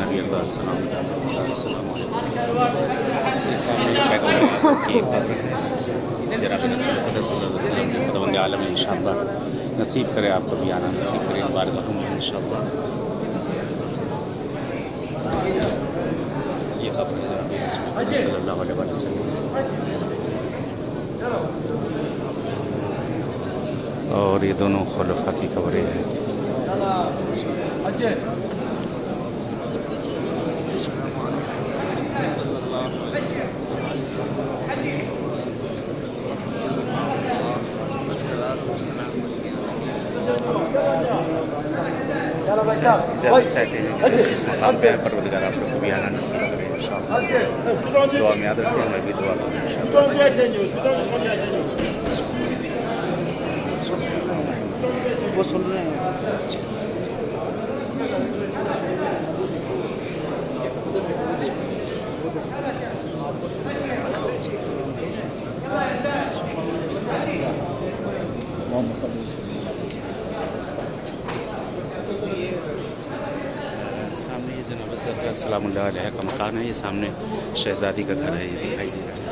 नबी अल्लाह सल्लल्लाहु अलैहि वसल्लम। ये सामने की जनाब रसूल सल्लल्लाहु अलैहि वसल्लम के खुदावंद आलम इंशाअल्लाह नसीब करे, आपको भी आना नसीब करे इन बारगाहों में इंशाअल्लाह। ये कब्र जनाब रसूल सल्लल्लाहु अलैहि वसल्लम और ये दोनों खुलफा की कब्रें हैं। चाहते हैं इस मकाम पे परवरदिगार आप लोग को भी आना नसीब करे इंशाअल्लाह। दुआ में याद रखें, मैं भी दुआ करूँ इंशाअल्लाह। वो सुन रहे हैं। सामने ये जनाब ज़हरा सलामुल्लाह अलैहा का मकान है। ये सामने शहज़ादी का घर है, ये दिखाई दे रहा है।